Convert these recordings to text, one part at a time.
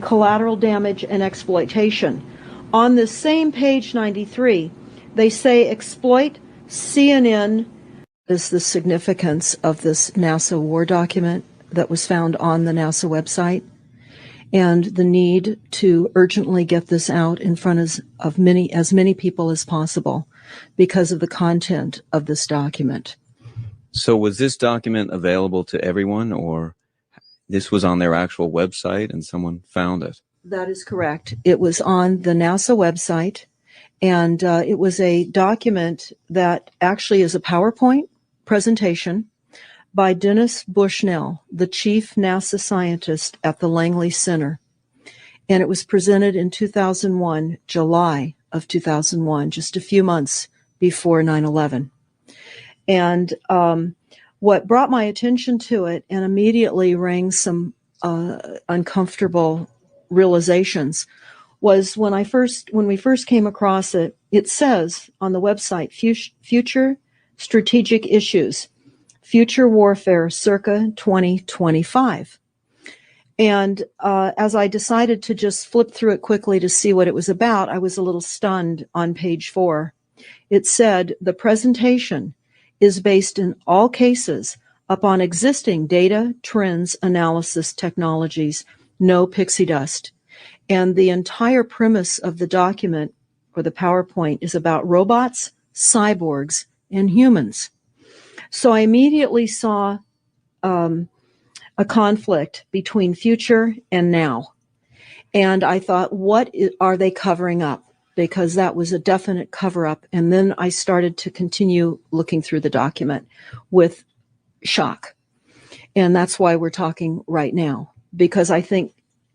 collateral damage and exploitation. On this same page 93, they say exploit CNN is the significance of this NASA war document that was found on the NASA website, and the need to urgently get this out in front of as many people as possible because of the content of this document. So was this document available to everyone, or this was on their actual website and someone found it? That is correct. It was on the NASA website, and it was a document that actually is a PowerPoint presentation by Dennis Bushnell, the chief NASA scientist at the Langley Center. And it was presented in 2001, July of 2001, just a few months before 9/11. And what brought my attention to it and immediately rang some uncomfortable realizations was when we first came across it. It says on the website, future strategic issues, future warfare circa 2025. And as I decided to just flip through it quickly to see what it was about, I was a little stunned on page 4. It said, the presentation is based in all cases upon existing data, trends, analysis technologies, no pixie dust. And the entire premise of the document, or the PowerPoint, is about robots, cyborgs, and humans. So I immediately saw a conflict between future and now. And I thought, what are they covering up? Because that was a definite cover-up. And then I started to continue looking through the document with shock. And that's why we're talking right now, because I think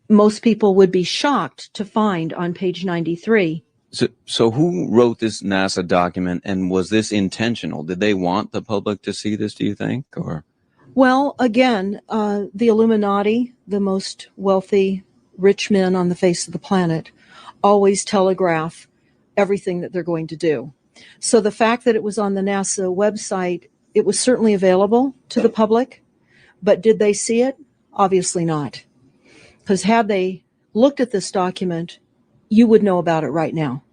most people would be shocked to find on page 93. So who wrote this NASA document, and was this intentional? Did they want the public to see this, do you think? Or? Well, again, the Illuminati, the most wealthy, rich men on the face of the planet, always telegraph everything that they're going to do. So the fact that it was on the NASA website, it was certainly available to the public, but did they see it? Obviously not. Because had they looked at this document, you would know about it right now.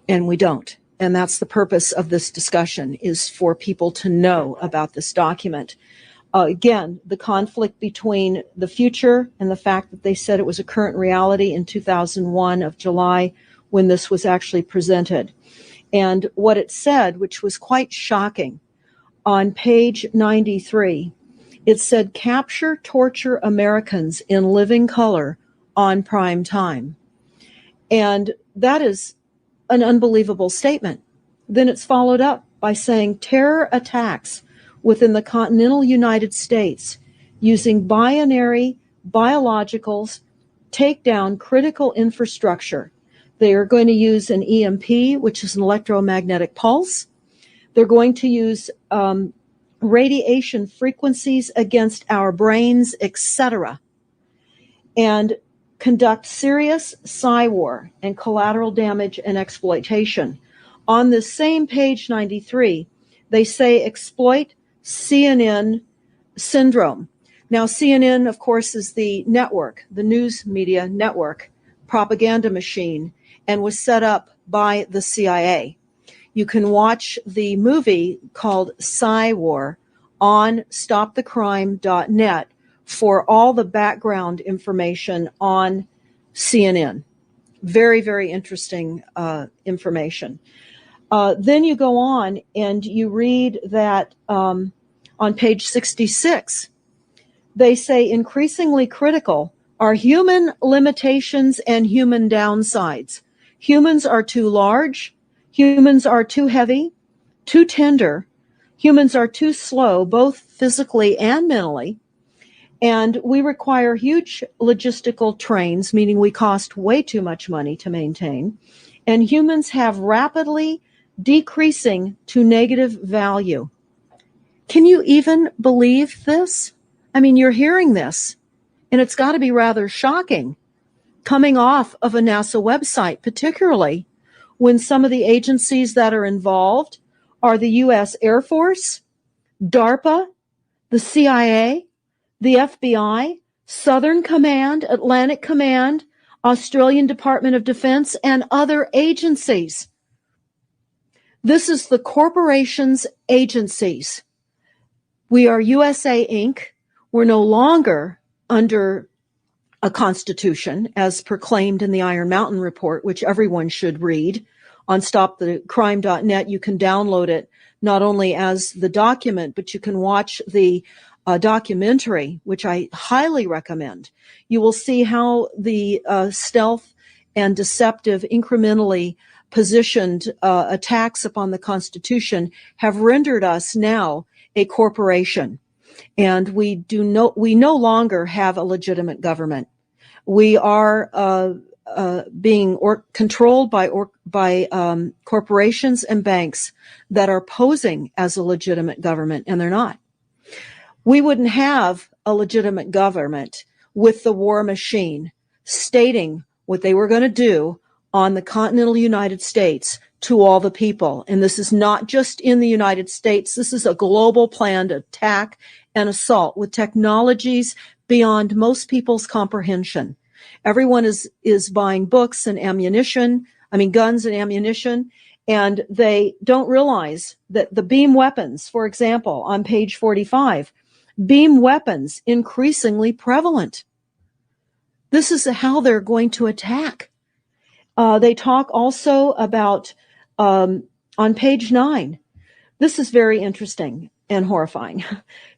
And we don't. And that's the purpose of this discussion, is for people to know about this document. Again, the conflict between the future and the fact that they said it was a current reality in 2001 of July when this was actually presented. And what it said, which was quite shocking, on page 93, it said, capture, torture Americans in living color on prime time. And that is an unbelievable statement. Then it's followed up by saying terror attacks within the continental United States using binary biologicals take down critical infrastructure. They are going to use an EMP, which is an electromagnetic pulse. They're going to use radiation frequencies against our brains, etc., and conduct serious war and collateral damage and exploitation. On this same page 93, they say exploit CNN syndrome. Now, CNN, of course, is the network, the news media network, propaganda machine, and was set up by the CIA. You can watch the movie called War on stopthecrime.net for all the background information on CNN. Very, very interesting information. Then you go on and you read that on page 66, they say increasingly critical are human limitations and human downsides. Humans are too large. Humans are too heavy, too tender. Humans are too slow, both physically and mentally. And we require huge logistical trains, meaning we cost way too much money to maintain. And humans have rapidly decreasing to negative value. Can you even believe this? I mean, you're hearing this, and it's got to be rather shocking coming off of a NASA website, particularly when some of the agencies that are involved are the U.S. Air Force, DARPA, the CIA, the FBI, Southern Command, Atlantic Command, Australian Department of Defense, and other agencies. This is the corporation's agencies. We are USA Inc. We're no longer under a constitution as proclaimed in the Iron Mountain Report, which everyone should read on stopthecrime.net. You can download it not only as the document, but you can watch the documentary, which I highly recommend. You will see how the stealth and deceptive, incrementally positioned attacks upon the Constitution have rendered us now a corporation. And we no longer have a legitimate government. We are being controlled by corporations and banks that are posing as a legitimate government, and they're not. We wouldn't have a legitimate government with the war machine stating what they were going to do on the continental United States to all the people. And this is not just in the United States. This is a global planned attack and assault with technologies beyond most people's comprehension. Everyone is buying books and guns and ammunition, and they don't realize that the beam weapons, for example, on page 45, beam weapons increasingly prevalent. This is how they're going to attack. They talk also about, on page 9, this is very interesting and horrifying.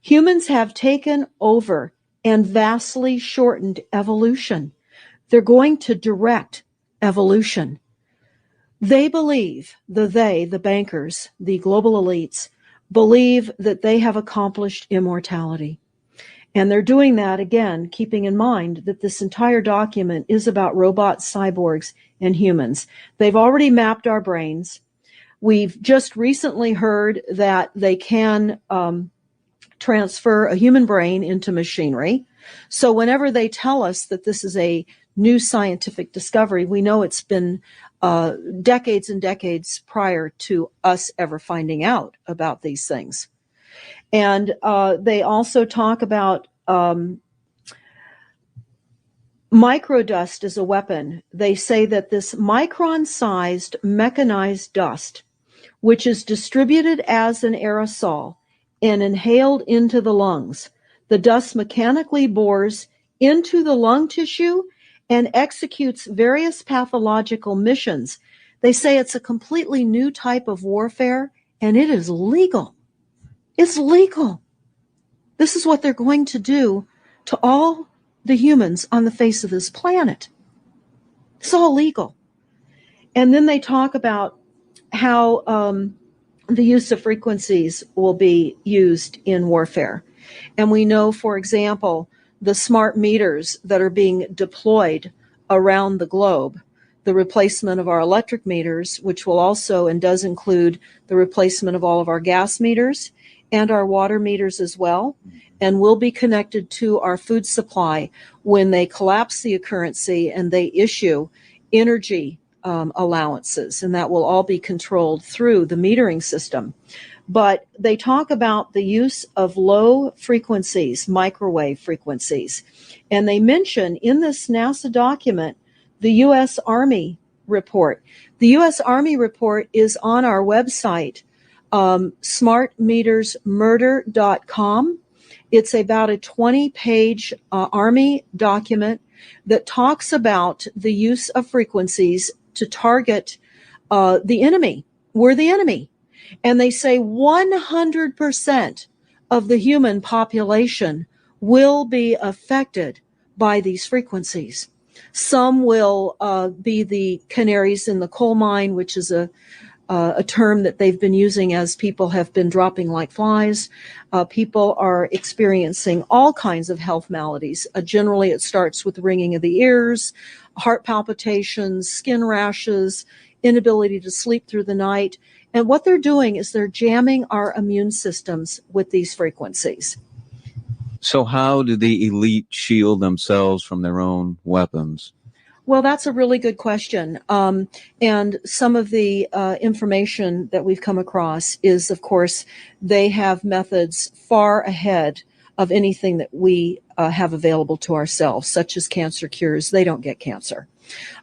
Humans have taken over and vastly shortened evolution. They're going to direct evolution. They believe, the bankers, the global elites, believe that they have accomplished immortality. And they're doing that, again, keeping in mind that this entire document is about robots, cyborgs, and humans. They've already mapped our brains. We've just recently heard that they can transfer a human brain into machinery. So whenever they tell us that this is a new scientific discovery, we know it's been decades and decades prior to us ever finding out about these things. And they also talk about microdust as a weapon. They say that this micron-sized mechanized dust, which is distributed as an aerosol and inhaled into the lungs, the dust mechanically bores into the lung tissue and executes various pathological missions. They say it's a completely new type of warfare, and it is legal. It's legal. This is what they're going to do to all the humans on the face of this planet. It's all legal. And then they talk about how the use of frequencies will be used in warfare. And we know, for example, the smart meters that are being deployed around the globe, the replacement of our electric meters, which will also and does include the replacement of all of our gas meters and our water meters as well, and will be connected to our food supply when they collapse the currency and they issue energy allowances, and that will all be controlled through the metering system. But they talk about the use of low frequencies, microwave frequencies, and they mention in this NASA document the U.S. Army report. The U.S. Army report is on our website, smartmetersmurder.com. It's about a 20-page Army document that talks about the use of frequencies to target the enemy. We're the enemy. And they say 100% of the human population will be affected by these frequencies. Some will be the canaries in the coal mine, which is a term that they've been using as people have been dropping like flies. People are experiencing all kinds of health maladies. Generally, it starts with ringing of the ears, heart palpitations, skin rashes, inability to sleep through the night. And what they're doing is they're jamming our immune systems with these frequencies. So how do the elite shield themselves from their own weapons? Well, that's a really good question. And some of the information that we've come across is, of course, they have methods far ahead of anything that we have available to ourselves, such as cancer cures. They don't get cancer.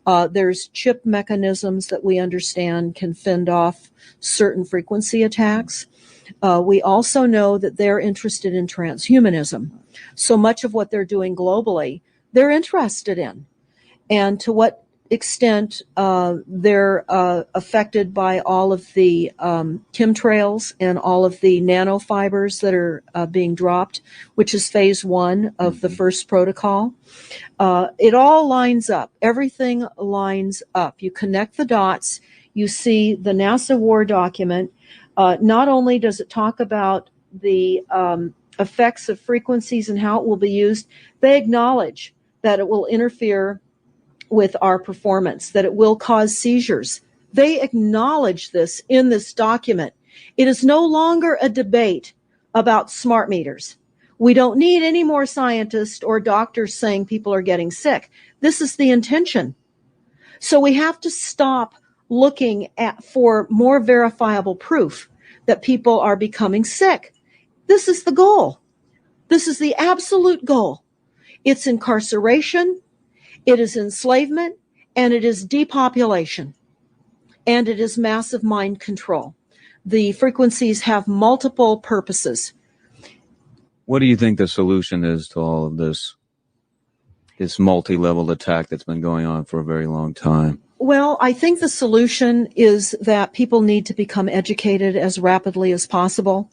There's chip mechanisms that we understand can fend off certain frequency attacks. We also know that they're interested in transhumanism. So much of what they're doing globally, they're interested in. And to what extent they're affected by all of the chemtrails and all of the nanofibers that are being dropped, which is phase one of the first protocol. It all lines up. Everything lines up. You connect the dots. You see the NASA war document. Not only does it talk about the effects of frequencies and how it will be used, they acknowledge that it will interfere with our performance, that it will cause seizures. They acknowledge this in this document. It is no longer a debate about smart meters. We don't need any more scientists or doctors saying people are getting sick. This is the intention. So we have to stop looking for more verifiable proof that people are becoming sick. This is the goal. This is the absolute goal. It's incarceration, it is enslavement, and it is depopulation, and it is massive mind control. The frequencies have multiple purposes. What do you think the solution is to all of this multi-level attack that's been going on for a very long time? Well, I think the solution is that people need to become educated as rapidly as possible.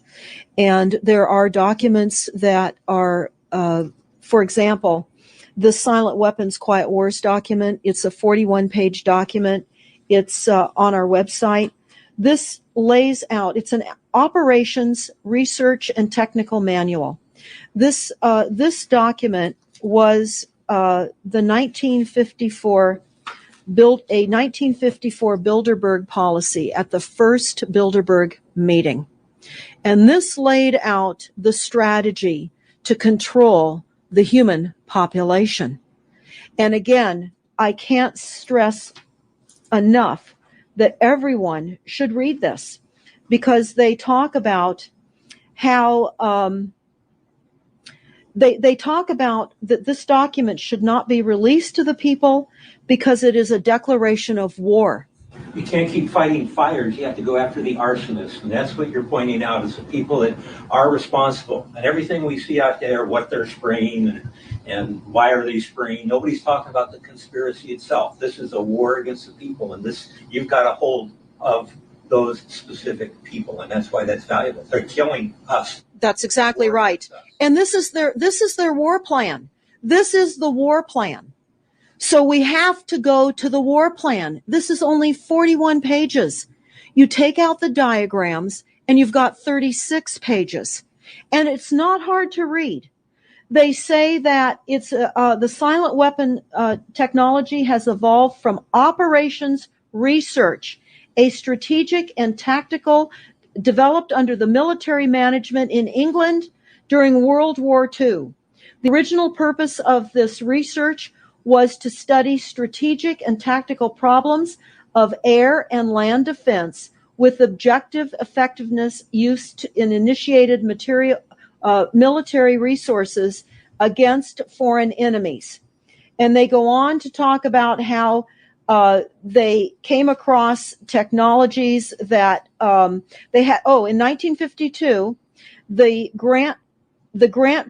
And there are documents that are, for example, the Silent Weapons Quiet Wars document. It's a 41-page document. It's on our website. This lays out, it's an operations, research, and technical manual. This document was the 1954 Bilderberg policy at the first Bilderberg meeting. And this laid out the strategy to control the human population. And again, I can't stress enough that everyone should read this, because they talk about how they talk about that this document should not be released to the people because it is a declaration of war. You can't keep fighting fires. You have to go after the arsonists. And that's what you're pointing out, is the people that are responsible. And everything we see out there, what they're spraying and why are they spraying, nobody's talking about the conspiracy itself. This is a war against the people. And this, you've got a hold of those specific people. And that's why that's valuable. They're killing us. That's exactly right. And this is their war plan. This is the war plan. So we have to go to the war plan. This is only 41 pages. You take out the diagrams and you've got 36 pages. And it's not hard to read. They say that it's the silent weapon technology has evolved from operations research, a strategic and tactical developed under the military management in England during World War II. The original purpose of this research was to study strategic and tactical problems of air and land defense with objective effectiveness used in initiated military resources against foreign enemies. And they go on to talk about how they came across technologies that they had. Oh, in 1952, the grant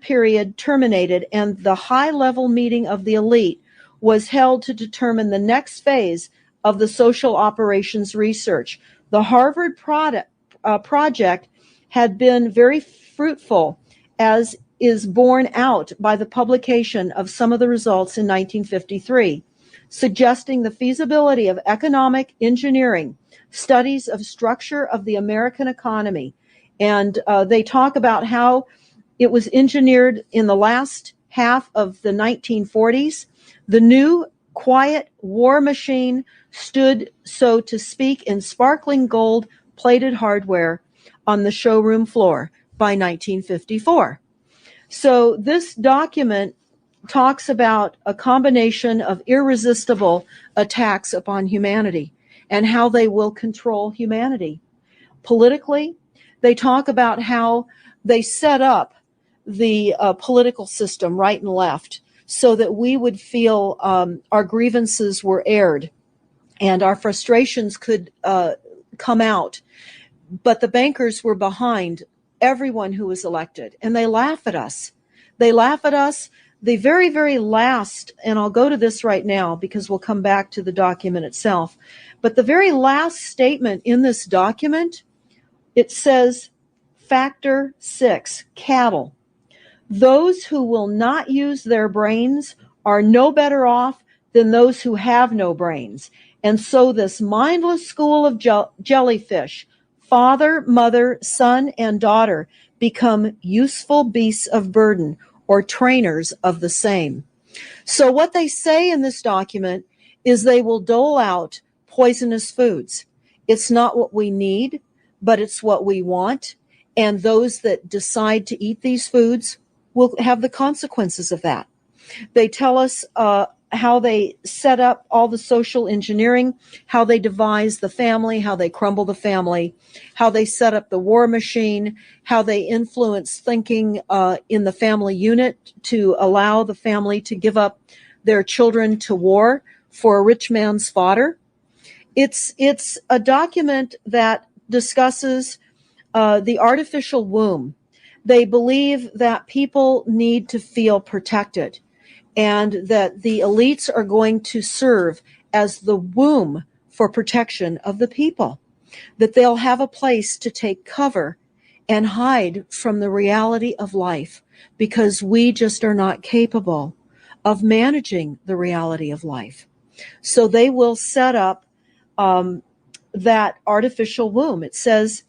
period terminated, and the high-level meeting of the elite was held to determine the next phase of the social operations research. The Harvard project had been very fruitful, as is borne out by the publication of some of the results in 1953, suggesting the feasibility of economic engineering, studies of structure of the American economy. And they talk about how it was engineered in the last half of the 1940s. The new quiet war machine stood, so to speak, in sparkling gold-plated hardware on the showroom floor by 1954. So this document talks about a combination of irresistible attacks upon humanity and how they will control humanity. Politically, they talk about how they set up the political system right and left so that we would feel our grievances were aired and our frustrations could come out. But the bankers were behind everyone who was elected, and they laugh at us. They laugh at us. The very, very last, and I'll go to this right now because we'll come back to the document itself, but the very last statement in this document, it says, Factor 6, cattle. Those who will not use their brains are no better off than those who have no brains. And so this mindless school of jellyfish, father, mother, son, and daughter, become useful beasts of burden, or trainers of the same. So what they say in this document is they will dole out poisonous foods. It's not what we need, but it's what we want. And those that decide to eat these foods will have the consequences of that. They tell us how they set up all the social engineering, how they devise the family, how they crumble the family, how they set up the war machine, how they influence thinking in the family unit to allow the family to give up their children to war for a rich man's fodder. It's a document that discusses the artificial womb. They believe that people need to feel protected and that the elites are going to serve as the womb for protection of the people, that they'll have a place to take cover and hide from the reality of life because we just are not capable of managing the reality of life. So they will set up that artificial womb. It says,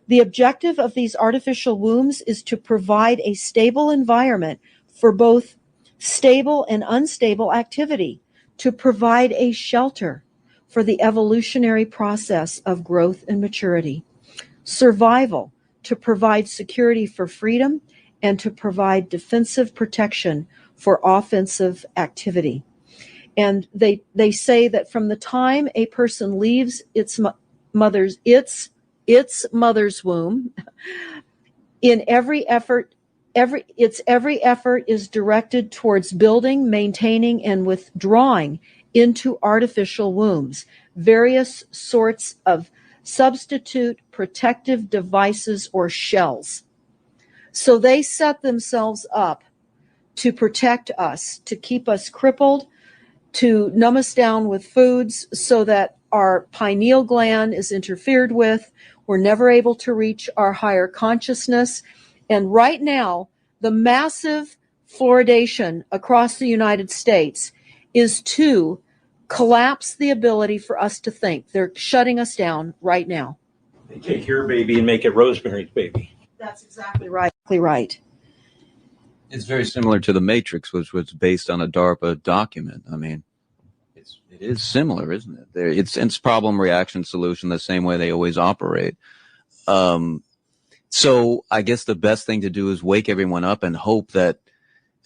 the objective of these artificial wombs is to provide a stable environment for both stable and unstable activity, to provide a shelter for the evolutionary process of growth and maturity, survival, to provide security for freedom, and to provide defensive protection for offensive activity. And they say that from the time a person leaves its mother's womb, in every effort is directed towards building, maintaining, and withdrawing into artificial wombs various sorts of substitute protective devices or shells. So they set themselves up to protect us, to keep us crippled, to numb us down with foods so that our pineal gland is interfered with. We're never able to reach our higher consciousness. And right now, the massive fluoridation across the United States is to collapse the ability for us to think. They're shutting us down right now. They take your baby and make it Rosemary's Baby. That's exactly right. Right. It's very similar to The Matrix, which was based on a DARPA document. I mean, it is similar, isn't it? It's problem, reaction, solution, the same way they always operate. So I guess the best thing to do is wake everyone up and hope that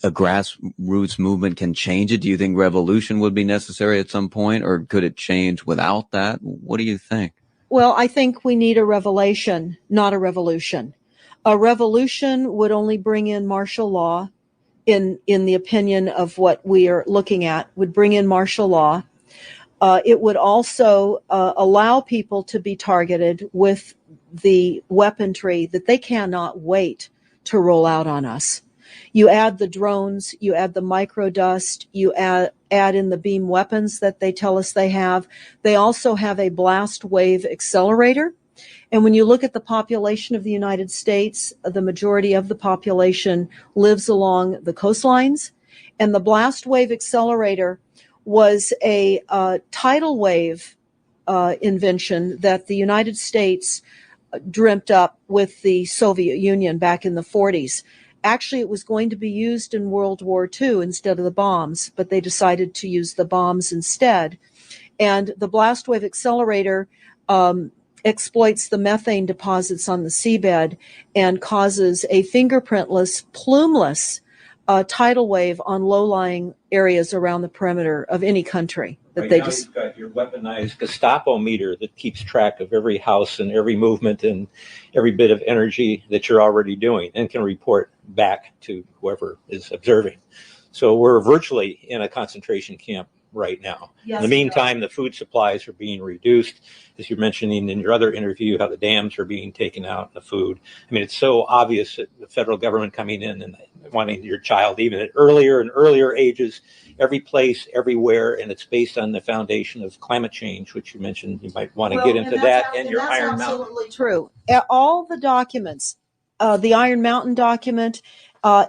a grassroots movement can change it. Do you think revolution would be necessary at some point, or could it change without that? What do you think? Well, I think we need a revelation, not a revolution. A revolution would only bring in martial law, in the opinion of what we are looking at, would bring in martial law. It would also allow people to be targeted with the weaponry that they cannot wait to roll out on us. You add the drones, you add the microdust, you add in the beam weapons that they tell us they have. They also have a blast wave accelerator. And when you look at the population of the United States, the majority of the population lives along the coastlines. And the blast wave accelerator was a tidal wave invention that the United States dreamt up with the Soviet Union back in the 40s. Actually, it was going to be used in World War II instead of the bombs, but they decided to use the bombs instead. And the blast wave accelerator exploits the methane deposits on the seabed and causes a fingerprintless, plumeless tidal wave on low-lying areas around the perimeter of any country. Right now you've got your weaponized Gestapo meter that keeps track of every house and every movement and every bit of energy that you're already doing and can report back to whoever is observing. So we're virtually in a concentration camp right now. Yes, in the meantime, the food supplies are being reduced. As you're mentioning in your other interview, how the dams are being taken out and the food. I mean, it's so obvious that the federal government coming in and wanting your child even at earlier and earlier ages, every place, everywhere, and it's based on the foundation of climate change, which you mentioned. You might want to get into that and your Iron Mountain. That's absolutely true. All the documents, the Iron Mountain document,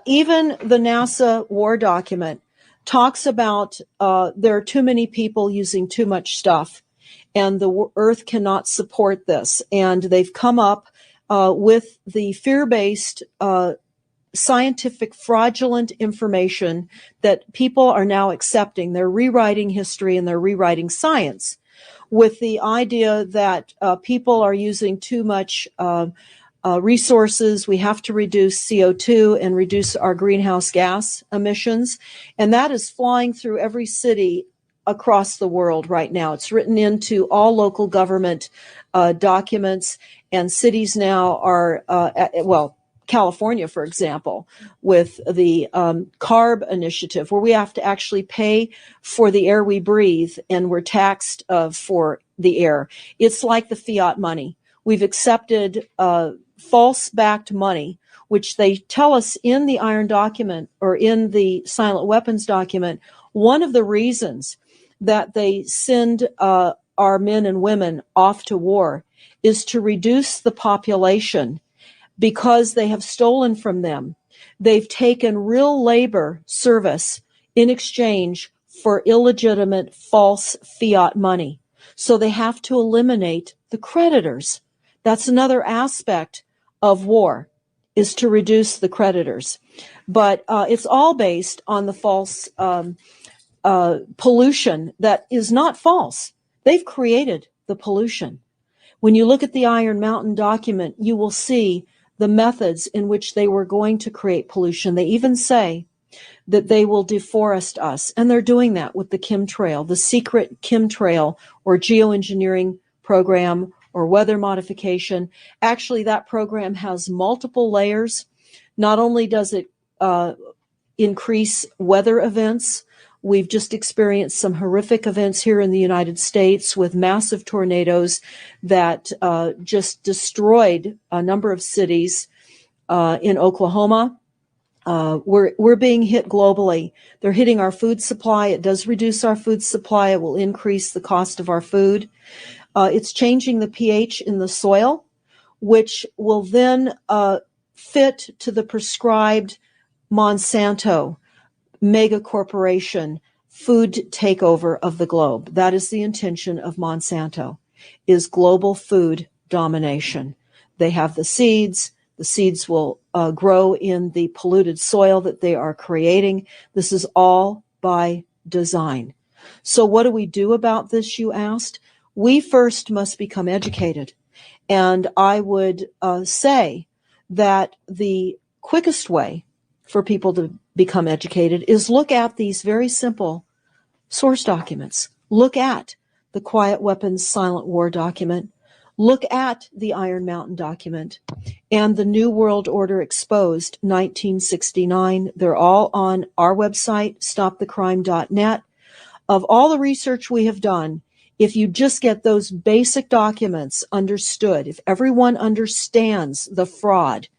even the NASA war document, talks about there are too many people using too much stuff, and the Earth cannot support this. And they've come up with the fear-based scientific fraudulent information that people are now accepting. They're rewriting history and they're rewriting science with the idea that people are using too much resources. We have to reduce CO2 and reduce our greenhouse gas emissions. And that is flying through every city across the world right now. It's written into all local government documents, and cities now are, California, for example, with the CARB initiative, where we have to actually pay for the air we breathe, and we're taxed for the air. It's like the fiat money. We've accepted false-backed money, which they tell us in the Iron document or in the Silent Weapons document. One of the reasons that they send our men and women off to war is to reduce the population, because they have stolen from them. They've taken real labor service in exchange for illegitimate false fiat money. So they have to eliminate the creditors. That's another aspect of war, is to reduce the creditors. But it's all based on the false pollution that is not false. They've created the pollution. When you look at the Iron Mountain document, you will see the methods in which they were going to create pollution. They even say that they will deforest us, and they're doing that with the chemtrail, the secret chemtrail or geoengineering program or weather modification. Actually, that program has multiple layers. Not only does it increase weather events, we've just experienced some horrific events here in the United States with massive tornadoes that just destroyed a number of cities in Oklahoma. We're being hit globally. They're hitting our food supply. It does reduce our food supply. It will increase the cost of our food. It's changing the pH in the soil, which will then fit to the prescribed Monsanto mega corporation food takeover of the globe. That is the intention of Monsanto, is global food domination. They have the seeds. The seeds will grow in the polluted soil that they are creating. This is all by design. So what do we do about this, you asked? We first must become educated. And I would say that the quickest way for people to become educated is look at these very simple source documents. Look at the Quiet Weapons Silent War document. Look at the Iron Mountain document and the New World Order Exposed 1969. They're all on our website, stopthecrime.net. Of all the research we have done, if you just get those basic documents understood, if everyone understands the fraud,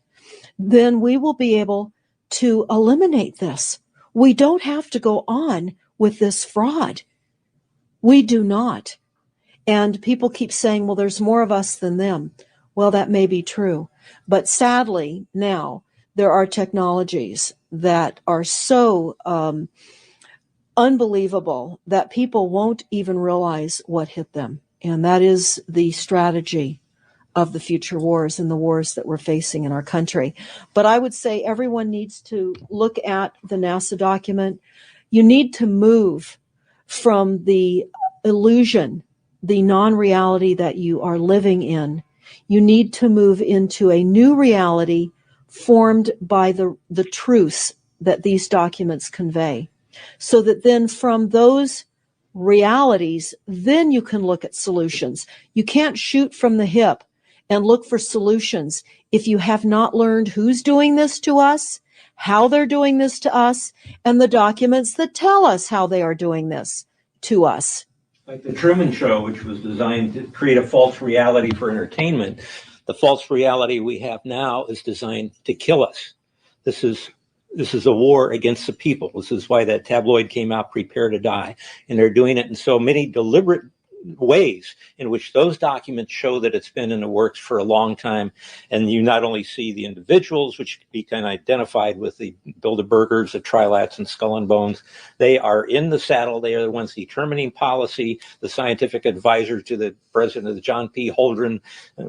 then we will be able to eliminate this. We don't have to go on with this fraud. We do not. And people keep saying, well, there's more of us than them. Well, that may be true. But sadly, now there are technologies that are so unbelievable that people won't even realize what hit them. And that is the strategy of the future wars and the wars that we're facing in our country. But I would say everyone needs to look at the NASA document. You need to move from the illusion, the non-reality that you are living in. You need to move into a new reality formed by the truths that these documents convey. So that then from those realities, then you can look at solutions. You can't shoot from the hip and look for solutions if you have not learned who's doing this to us, how they're doing this to us and the documents that tell us how they are doing this to us. Like the Truman Show, which was designed to create a false reality for entertainment, the false reality we have now is designed to kill us. This is a war against the people. This is why that tabloid came out, Prepare to Die. And they're doing it in so many deliberate ways in which those documents show that it's been in the works for a long time. And you not only see the individuals, which can be kind of identified with the Bilderbergers, the Trilats, and Skull and Bones. They are in the saddle. They are the ones determining policy, the scientific advisor to the president of the John P. Holdren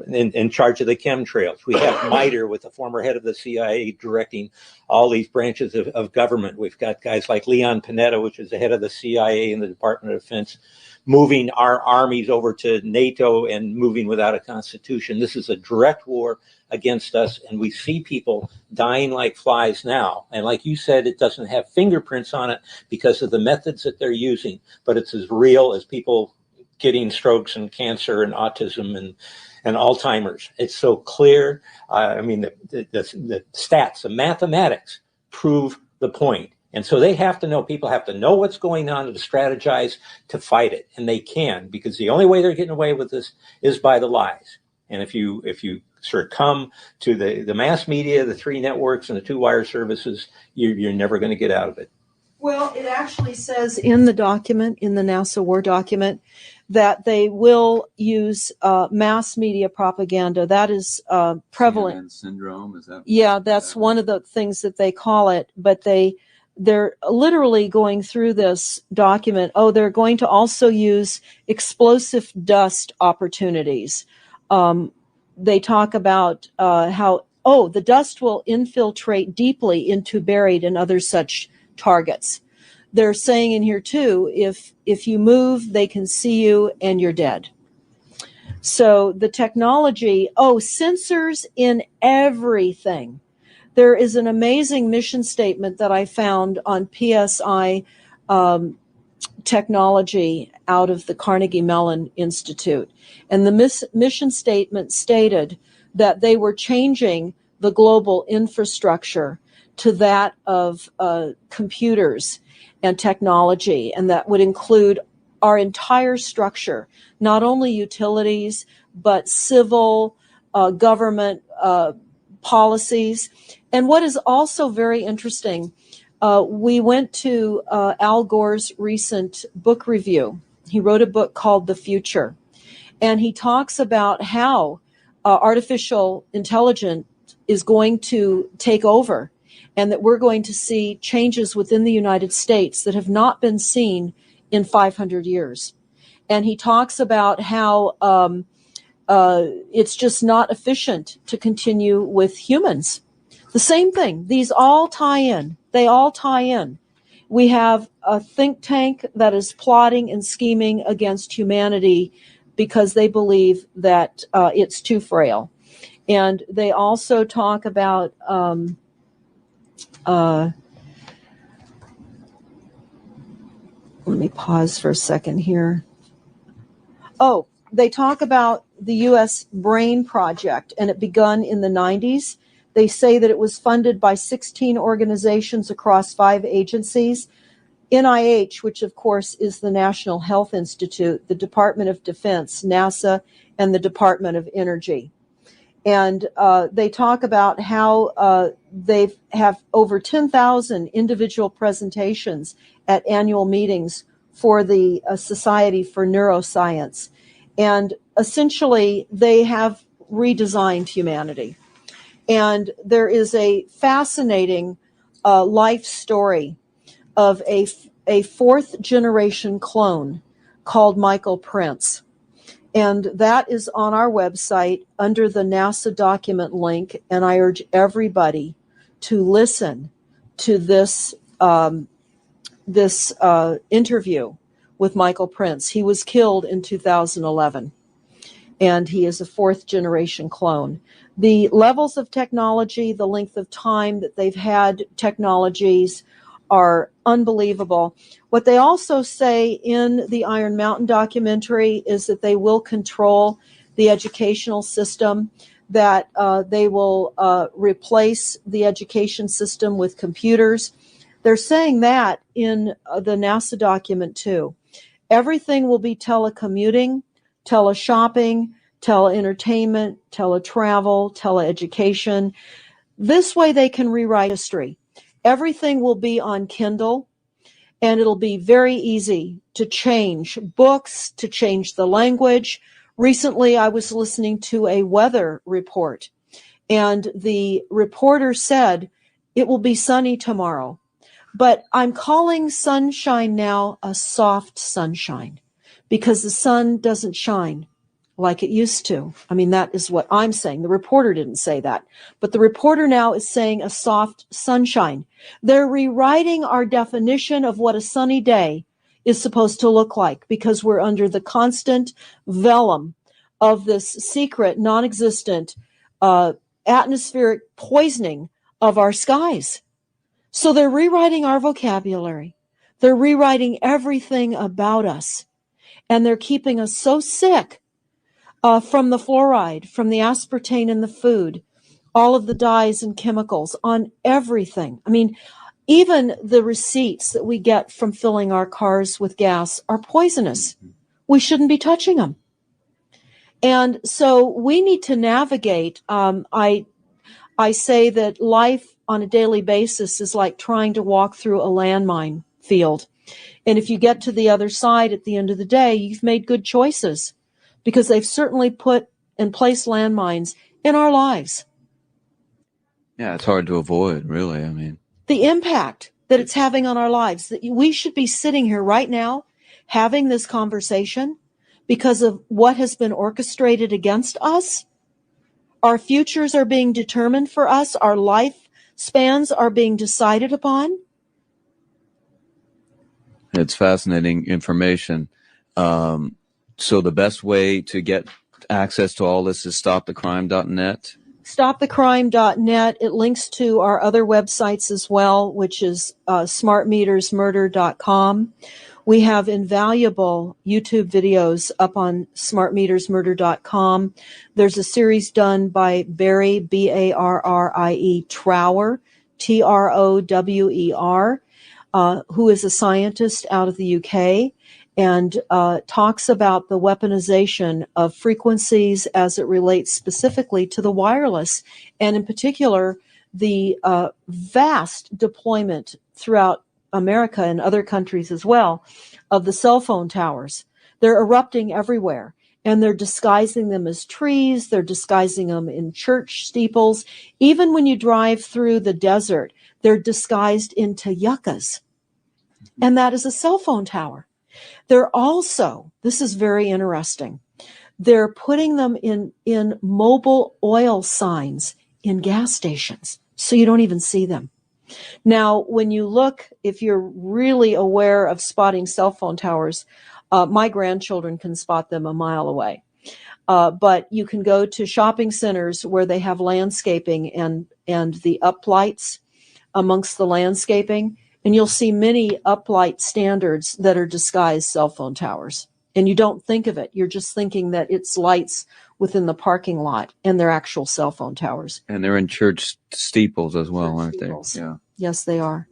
in charge of the chemtrails. We have MITRE with the former head of the CIA directing all these branches of government. We've got guys like Leon Panetta, which is the head of the CIA and the Department of Defense, moving our armies over to NATO and moving without a constitution. This is a direct war against us, and we see people dying like flies now. And like you said, it doesn't have fingerprints on it because of the methods that they're using, but it's as real as people getting strokes and cancer and autism and Alzheimer's. It's so clear. The stats, the mathematics prove the point. And so they have to know, people have to know what's going on to strategize to fight it. And they can, because the only way they're getting away with this is by the lies. And if you succumb to the mass media, the 3 networks and the 2 wire services, you're never going to get out of it. Well, it actually says in the document, in the NASA War document, that they will use mass media propaganda. That is prevalent. CNN syndrome, is that? Yeah, that's one of the things that they call it. But they're literally going through this document. Oh, they're going to also use explosive dust opportunities. They talk about how, the dust will infiltrate deeply into buried and other such targets. They're saying in here too, if you move, they can see you and you're dead. So the technology, sensors in everything. There is an amazing mission statement that I found on PSI technology out of the Carnegie Mellon Institute. And the mission statement stated that they were changing the global infrastructure to that of computers and technology, and that would include our entire structure, not only utilities, but civil, government policies. And what is also very interesting, we went to Al Gore's recent book review. He wrote a book called The Future, and he talks about how artificial intelligence is going to take over, and that we're going to see changes within the United States that have not been seen in 500 years. And he talks about how it's just not efficient to continue with humans. The same thing. These all tie in. They all tie in. We have a think tank that is plotting and scheming against humanity because they believe that it's too frail. And they also talk about let me pause for a second here. They talk about the U.S. Brain Project, and it begun in the 90s. They say that it was funded by 16 organizations across 5 agencies. NIH, which of course is the National Health Institute, the Department of Defense, NASA, and the Department of Energy. And they talk about how they have over 10,000 individual presentations at annual meetings for the Society for Neuroscience. And essentially, they have redesigned humanity. And there is a fascinating life story of a 4th generation clone called Michael Prince. And that is on our website under the NASA document link. And I urge everybody to listen to this interview with Michael Prince. He was killed in 2011, and he is a 4th generation clone. The levels of technology, the length of time that they've had technologies are unbelievable. What they also say in the Iron Mountain documentary is that they will control the educational system. that they will replace the education system with computers. They're saying that in the NASA document too. Everything will be telecommuting, teleshopping, teleentertainment, teletravel, teleeducation. This way they can rewrite history. Everything will be on Kindle, and it'll be very easy to change books, to change the language. Recently, I was listening to a weather report, and the reporter said it will be sunny tomorrow. But I'm calling sunshine now a soft sunshine because the sun doesn't shine like it used to. I mean, that is what I'm saying. The reporter didn't say that. But the reporter now is saying a soft sunshine. They're rewriting our definition of what a sunny day is supposed to look like because we're under the constant vellum of this secret, non-existent atmospheric poisoning of our skies. So they're rewriting our vocabulary. They're rewriting everything about us. And they're keeping us so sick from the fluoride, from the aspartame in the food, all of the dyes and chemicals on everything. I mean, even the receipts that we get from filling our cars with gas are poisonous. We shouldn't be touching them. And so we need to navigate. I say that life on a daily basis is like trying to walk through a landmine field. And if you get to the other side at the end of the day, you've made good choices because they've certainly put and placed landmines in our lives. Yeah, it's hard to avoid, really. I mean, The impact that it's having on our lives, that we should be sitting here right now having this conversation because of what has been orchestrated against us. Our futures are being determined for us. Our life spans are being decided upon. it's fascinating information. So the best way to get access to all this is stopthecrime.net. Stopthecrime.net. It links to our other websites as well, which is smartmetersmurder.com. We have invaluable YouTube videos up on smartmetersmurder.com. There's a series done by Barry, Barrie Trower, Trower, who is a scientist out of the UK, and talks about the weaponization of frequencies as it relates specifically to the wireless, and in particular, the vast deployment throughout America and other countries as well of the cell phone towers. They're erupting everywhere, and they're disguising them as trees. They're disguising them in church steeples. Even when you drive through the desert, they're disguised into yuccas, and that is a cell phone tower. They're also, this is very interesting, they're putting them in mobile oil signs in gas stations, so you don't even see them. Now, when you look, if you're really aware of spotting cell phone towers, my grandchildren can spot them a mile away. But you can go to shopping centers where they have landscaping and the uplights amongst the landscaping, and you'll see many uplight standards that are disguised cell phone towers. And you don't think of it. You're just thinking that it's lights within the parking lot, and they're actual cell phone towers. And they're in church steeples as well, aren't Steeples. they? Yeah. Yes, they are.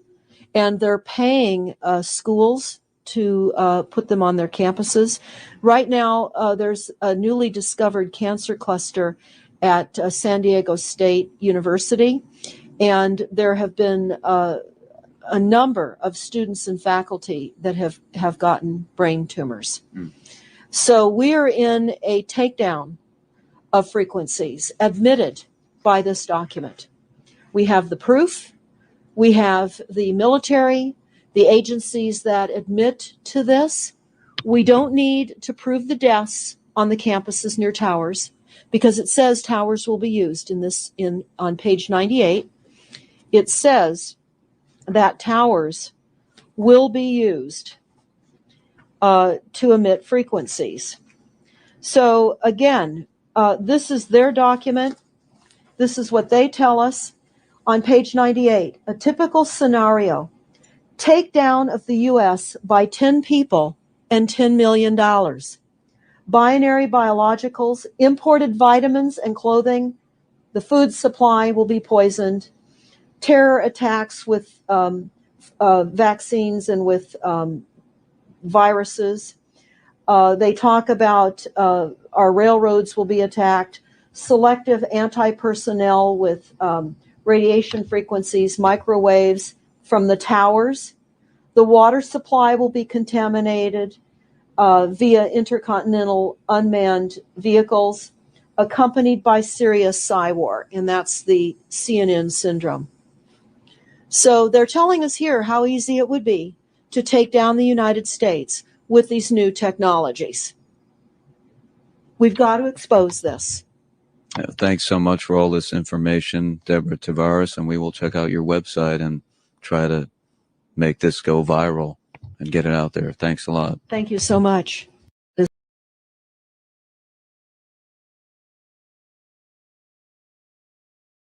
And they're paying schools to put them on their campuses. Right now, there's a newly discovered cancer cluster at San Diego State University, and there have been a number of students and faculty that have gotten brain tumors. So we are in a takedown of frequencies admitted by this document. We have the proof. We have the military, the agencies that admit to this. We don't need to prove the deaths on the campuses near towers because it says towers will be used on page 98. It says that towers will be used to emit frequencies. So again, this is their document. This is what they tell us on page 98. A typical scenario: takedown of the U.S. by 10 people and $10 million. Binary biologicals, imported vitamins and clothing, The food supply will be poisoned. Terror attacks with vaccines and with viruses. They talk about our railroads will be attacked. Selective anti-personnel with radiation frequencies, microwaves from the towers. The water supply will be contaminated via intercontinental unmanned vehicles, accompanied by serious psy-war, and that's the CNN syndrome. So they're telling us here how easy it would be to take down the United States with these new technologies. We've got to expose this. Thanks so much for all this information, Deborah Tavares, and we will check out your website and try to make this go viral and get it out there. Thanks a lot. Thank you so much.